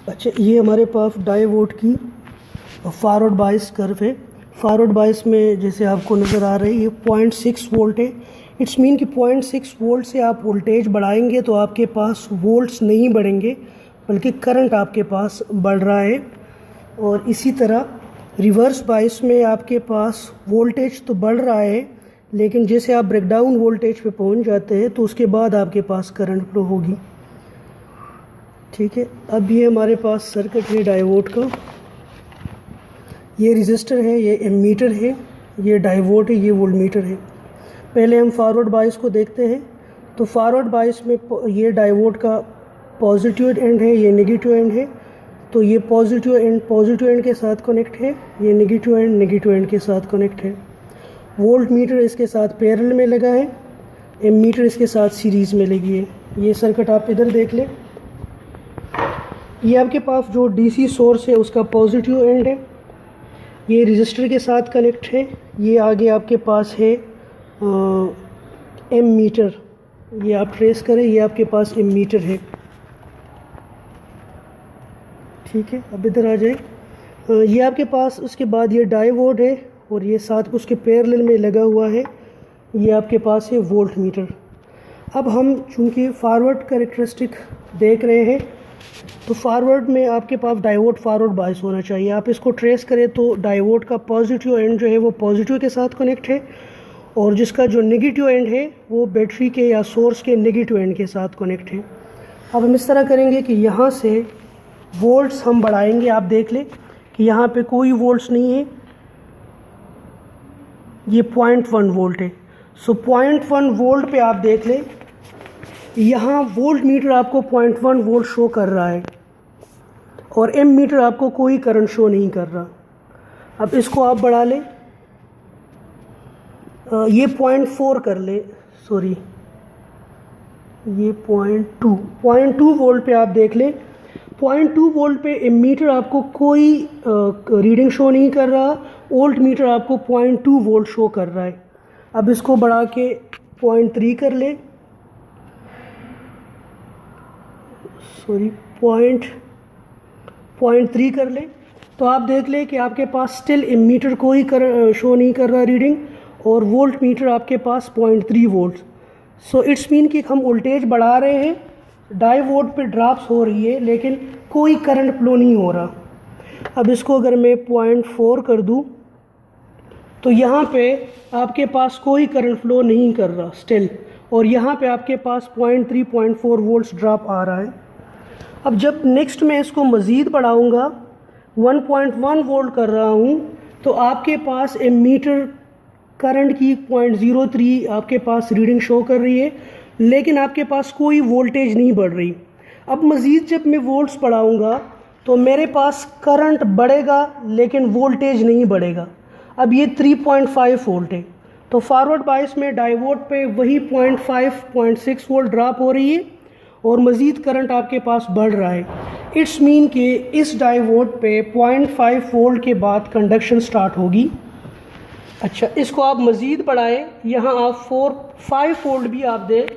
अच्छा, ये हमारे पास डायोड की फॉरवर्ड बायस कर्व है। फॉरवर्ड बायस में जैसे आपको नज़र आ रही है ये 0.6 वोल्ट है। इट्स मीन कि 0.6 वोल्ट से आप वोल्टेज बढ़ाएंगे तो आपके पास वोल्ट्स नहीं बढ़ेंगे बल्कि करंट आपके पास बढ़ रहा है। और इसी तरह रिवर्स बायस में आपके पास वोल्टेज तो बढ़ रहा है लेकिन जैसे आप ब्रेकडाउन वोल्टेज पे पहुंच जाते हैं तो उसके बाद आपके पास करंट फ्लो होगी। ठीक है, अब ये हमारे पास सर्किट है डायोड का। ये रेजिस्टर है, ये एमीटर है, ये डायोड है, ये वोल्टमीटर है। पहले हम फॉरवर्ड बायस को देखते हैं। तो फॉरवर्ड बायस में ये डायोड का पॉजिटिव एंड है, ये नेगेटिव एंड है। तो ये पॉजिटिव एंड के साथ कनेक्ट है, ये नेगेटिव एंड के साथ कनेक्ट है। वोल्ट मीटर इसके साथ पैरेलल में लगा है, एमीटर इसके साथ सीरीज़ में लगी है। ये सर्किट आप इधर देख लें। ये आपके पास जो डीसी सोर्स है उसका पॉजिटिव एंड है, ये रेजिस्टर के साथ कनेक्ट है। ये आगे आपके पास है एम मीटर, ये आप ट्रेस करें, ये आपके पास एम मीटर है। ठीक है, अब इधर आ जाए। ये आपके पास उसके बाद ये डायोड है और ये साथ उसके पैरेलल में लगा हुआ है, ये आपके पास है वोल्ट मीटर। अब हम चूँकि फॉरवर्ड कैरेक्टरिस्टिक देख रहे हैं तो फॉरवर्ड में आपके पास डायोड फॉरवर्ड बायस होना चाहिए। आप इसको ट्रेस करें तो डायोड का पॉजिटिव एंड जो है वो पॉजिटिव के साथ कनेक्ट है और जिसका जो नेगेटिव एंड है वो बैटरी के या सोर्स के नेगेटिव एंड के साथ कनेक्ट है। अब हम इस तरह करेंगे कि यहाँ से वोल्ट्स हम बढ़ाएंगे। आप देख लें कि यहाँ पे कोई वोल्ट्स नहीं है, ये 0.1 वोल्ट है। सो 0.1 वोल्ट पे आप देख लें, यहाँ वोल्ट मीटर आपको 0.1 वोल्ट शो कर रहा है और एम मीटर आपको कोई करंट शो नहीं कर रहा। अब इसको आप बढ़ा लें, ये 0.4 कर ले, सॉरी ये 0.2 वोल्ट पे आप देख लें। 0.2 वोल्ट पे एम मीटर आपको कोई रीडिंग शो नहीं कर रहा, वोल्ट मीटर आपको 0.2 वोल्ट शो कर रहा है। अब इसको बढ़ा के 0.3 कर ले, सॉरी 0.3 कर ले, तो आप देख लें कि आपके पास स्टिल एमीटर कोई शो नहीं कर रहा रीडिंग और वोल्ट मीटर आपके पास 0.3 वोल्ट। सो इट्स मीन कि हम वोल्टेज बढ़ा रहे हैं, डायोड पे ड्रॉप्स हो रही है लेकिन कोई करंट फ्लो नहीं हो रहा। अब इसको अगर मैं 0.4 कर दूं तो यहाँ पे आपके पास कोई करंट फ्लो नहीं कर रहा स्टिल, और यहाँ पे आपके पास 0.4 वोल्ट्स ड्रॉप आ रहा है। अब जब नेक्स्ट मैं इसको मज़ीद बढ़ाऊँगा, 1.1 वोल्ट कर रहा हूँ, तो आपके पास एमीटर करंट की 0.03 आपके पास रीडिंग शो कर रही है लेकिन आपके पास कोई वोल्टेज नहीं बढ़ रही। अब मज़ीद जब मैं वोल्ट्स बढ़ाऊँगा तो मेरे पास करंट बढ़ेगा लेकिन वोल्टेज नहीं बढ़ेगा। अब ये 3.5 वोल्ट है, तो फॉरवर्ड बायस में डायोड पे वही 0.6 वोल्ट ड्रॉप हो रही है और मज़ीद करंट आपके पास बढ़ रहा है। इट्स मीन कि इस डायोड पे 0.5 वोल्ट के बाद कंडक्शन स्टार्ट होगी। अच्छा, इसको आप मज़ीद बढ़ाएं, यहाँ आप 5 वोल्ट भी आप दें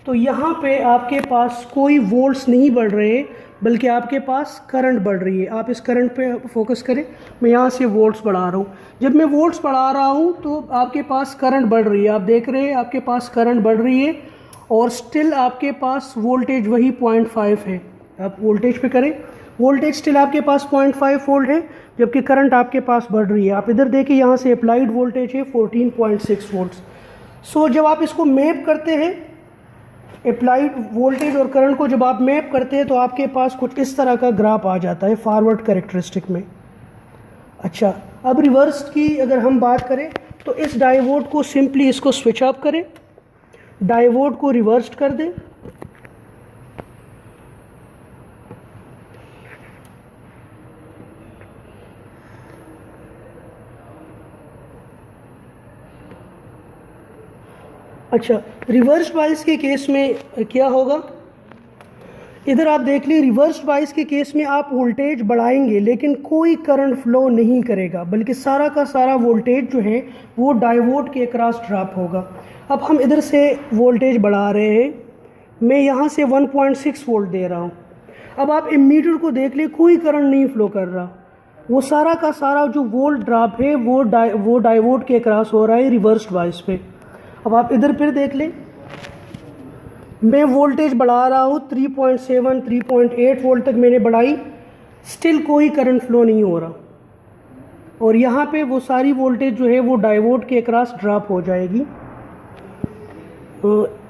तो यहाँ पे आपके पास कोई वोल्ट्स नहीं बढ़ रहे बल्कि आपके पास करंट बढ़ रही है। आप इस करंट पे फोकस करें, मैं यहाँ से वोल्ट्स बढ़ा रहा हूँ। जब मैं वोल्ट्स बढ़ा रहा हूँ तो आपके पास करंट बढ़ रही है, आप देख रहे हैं आपके पास करंट बढ़ रही है और स्टिल आपके पास वोल्टेज वही 0.5 है। आप वोल्टेज पे करें, वोल्टेज स्टिल आपके पास 0.5 वोल्ट है जबकि करंट आपके पास बढ़ रही है। आप इधर देखिए, यहाँ से अप्लाइड वोल्टेज है 14.6 वोल्ट्स। सो जब आप इसको मैप करते हैं, अप्लाइड वोल्टेज और करंट को जब आप मैप करते हैं तो आपके पास कुछ इस तरह का ग्राफ आ जाता है फॉरवर्ड कैरेक्टरिस्टिक में। अच्छा, अब रिवर्स की अगर हम बात करें तो इस डायोड को सिंपली इसको स्विच ऑफ करें, डायोड को रिवर्स कर दें। अच्छा, रिवर्स बायस के केस में क्या होगा, इधर आप देख लीजिए। रिवर्स बायस के केस में आप वोल्टेज बढ़ाएंगे लेकिन कोई करंट फ्लो नहीं करेगा बल्कि सारा का सारा वोल्टेज जो है वो डायोड के अक्रॉस ड्रॉप होगा। अब हम इधर से वोल्टेज बढ़ा रहे हैं, मैं यहाँ से 1.6 वोल्ट दे रहा हूँ। अब आप एमीटर को देख ले, कोई करंट नहीं फ्लो कर रहा, वो सारा का सारा जो वोल्ट ड्रॉप है वो डायोड के क्रॉस हो रहा है रिवर्स्ड वाइस पे। अब आप इधर फिर देख लें, मैं वोल्टेज बढ़ा रहा हूँ 3.7 3.8 वोल्ट तक मैंने बढ़ाई, स्टिल कोई करंट फ्लो नहीं हो रहा, और यहाँ पे वो सारी वोल्टेज जो है वो डायोड के क्रॉस ड्रॉप हो जाएगी।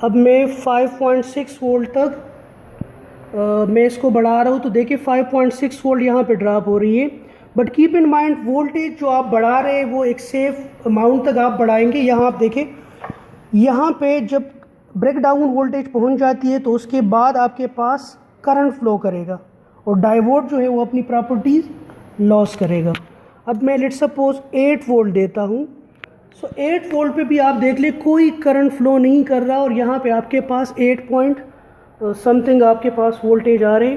अब मैं 5.6 वोल्ट तक मैं इसको बढ़ा रहा हूँ, तो देखिए 5.6 वोल्ट यहाँ पे ड्रॉप हो रही है। But keep in mind, voltage जो आप बढ़ा रहे हैं वो एक सेफ अमाउंट तक आप बढ़ाएंगे। यहाँ आप देखें, यहाँ पे जब ब्रेक डाउन वोल्टेज पहुँच जाती है तो उसके बाद आपके पास करंट फ्लो करेगा और डायोड जो है वो अपनी प्रॉपर्टीज़ लॉस करेगा। अब मैं लेट्स सपोज 8 वोल्ट देता हूँ, सो 8 वोल्ट पे भी आप देख ले कोई करंट फ्लो नहीं कर रहा, और यहाँ पे आपके पास 8 पॉइंट समथिंग आपके पास वोल्टेज आ रहे।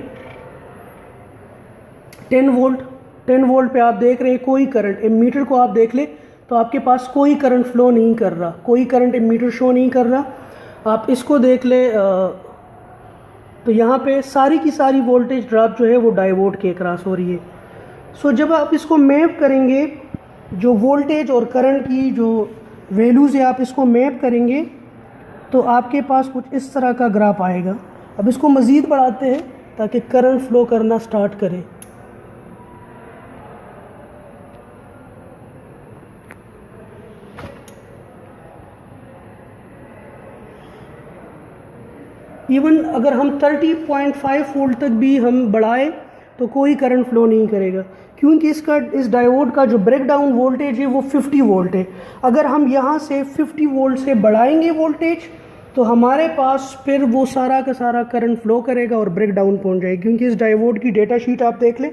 10 वोल्ट पे आप देख रहे हैं कोई करंट, एमीटर को आप देख ले तो आपके पास कोई करंट फ्लो नहीं कर रहा, कोई करंट एमीटर शो नहीं कर रहा। आप इसको देख ले तो यहाँ पे सारी की सारी वोल्टेज ड्रॉप जो है वो डायोड के क्रॉस हो रही है। सो जब आप इसको मैप करेंगे, जो वोल्टेज और करंट की जो वैल्यूज़ है आप इसको मैप करेंगे तो आपके पास कुछ इस तरह का ग्राफ आएगा। अब इसको मज़ीद बढ़ाते हैं ताकि करंट फ्लो करना स्टार्ट करे। इवन अगर हम 30.5 वोल्ट तक भी हम बढ़ाएं तो कोई करंट फ्लो नहीं करेगा, क्योंकि इस डायोड का जो ब्रेक डाउन वोल्टेज है वो 50 वोल्ट है। अगर हम यहाँ से 50 वोल्ट से बढ़ाएंगे वोल्टेज तो हमारे पास फिर वो सारा का सारा करंट फ्लो करेगा और ब्रेक डाउन पहुँच जाएगी, क्योंकि इस डायोड की डेटा शीट आप देख लें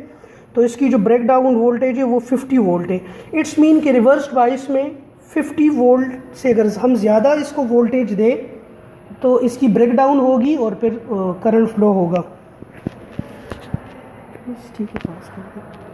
तो इसकी जो ब्रेक डाउन वोल्टेज है वो 50 वोल्ट है। इट्स मीन कि रिवर्स बाइस में 50 वोल्ट से अगर हम ज़्यादा इसको वोल्टेज दें तो इसकी ब्रेक डाउन होगी और फिर करंट फ्लो होगा। ठीक है, पास कर दो।